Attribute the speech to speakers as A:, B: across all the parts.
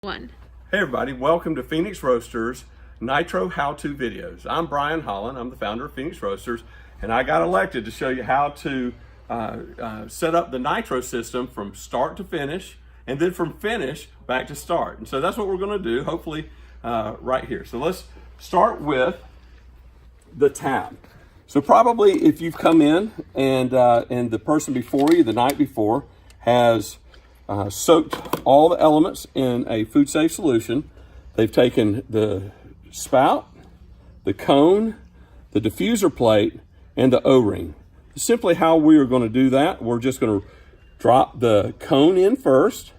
A: One.
B: Hey everybody, welcome to Phoenix Roasters Nitro how-to videos. I'm Brian Holland, I'm the founder of Phoenix Roasters, and I got elected to show you how to set up the Nitro system from start to finish, and then from finish back to start. And so that's what we're gonna do, hopefully right here. So let's start with the tap. So probably if you've come in and the person before you the night before has soaked all the elements in a food safe solution. They've taken the spout, the cone, the diffuser plate, and the O-ring. Simply how we are going to do that, we're just going to drop the cone in first,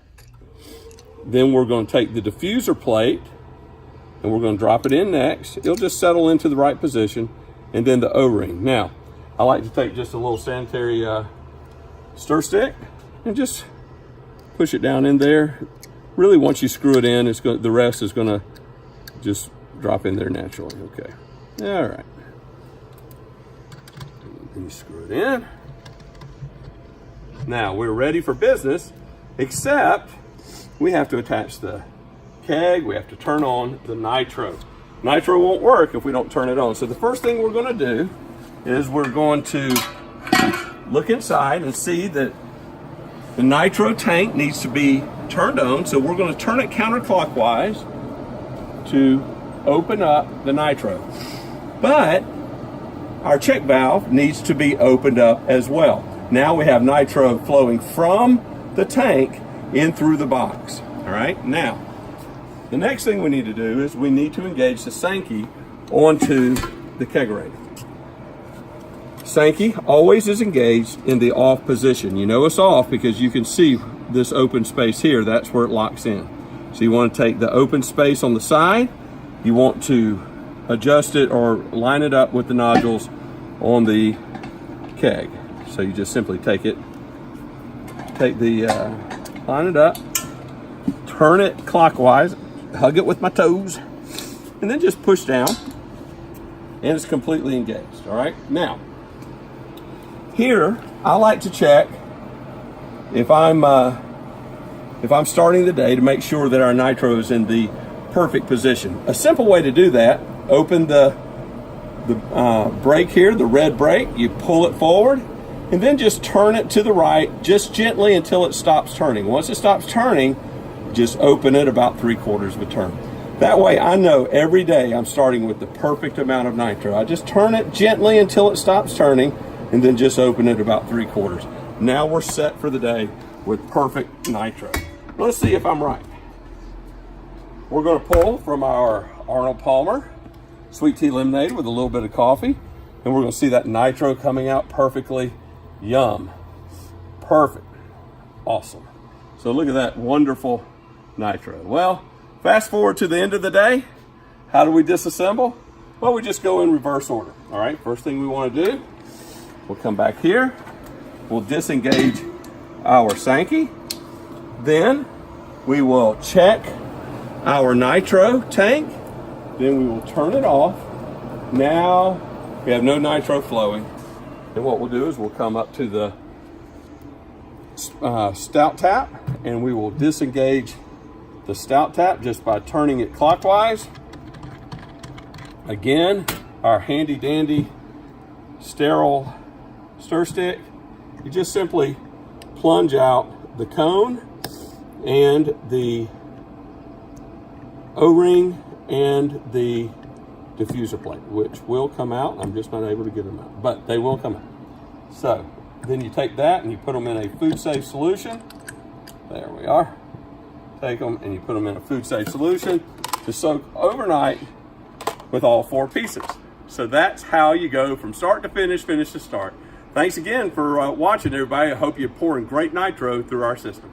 B: then we're going to take the diffuser plate and we're going to drop it in next. It'll just settle into the right position, and then the O-ring. Now, I like to take just a little sanitary stir stick and just push it down in there. Really, once you screw it in, the rest is going to just drop in there naturally. Okay. All right. Then you screw it in. Now we're ready for business, except we have to attach the keg. We have to turn on the Nitro. Nitro won't work if we don't turn it on. So the first thing we're going to do is we're going to look inside and see that the Nitro tank needs to be turned on, so we're going to turn it counterclockwise to open up the Nitro. But our check valve needs to be opened up as well. Now we have Nitro flowing from the tank in through the box. All right, now the next thing we need to do is we need to engage the Sankey onto the kegerator. Sankey always is engaged in the off position. You know it's off because you can see this open space here. That's where it locks in. So you want to take the open space on the side. You want to adjust it or line it up with the nodules on the keg. So you just simply line it up, turn it clockwise, hug it with my toes, and then just push down, and it's completely engaged. All right, now here I like to check if I'm starting the day to make sure that our Nitro is in the perfect position. A simple way to do that: open the brake here, the red brake. You pull it forward, and then just turn it to the right, just gently until it stops turning. Once it stops turning, just open it about 3/4 of a turn. That way I know every day I'm starting with the perfect amount of Nitro. I just turn it gently until it stops turning, and then just open it about 3/4. Now we're set for the day with perfect Nitro. Let's see if I'm right. We're going to pull from our Arnold Palmer sweet tea lemonade with a little bit of coffee, and we're going to see that Nitro coming out perfectly. Yum. Perfect. Awesome. So look at that wonderful Nitro. Well, fast forward to the end of the day. How do we disassemble? Well, we just go in reverse order. All right, first thing we want to do, we'll come back here. We'll disengage our Sankey. Then we will check our Nitro tank. Then we will turn it off. Now we have no Nitro flowing. And what we'll do is we'll come up to the stout tap, and we will disengage the stout tap just by turning it clockwise. Again, our handy dandy sterile stir stick. You just simply plunge out the cone and the O-ring and the diffuser plate, which will come out. I'm just not able to get them out, but they will come out. So then you take that and you put them in a food safe solution. There we are. Take them and you put them in a food safe solution to soak overnight with all 4 pieces. So that's how you go from start to finish, finish to start. Thanks again for watching, everybody. I hope you're pouring great Nitro through our system.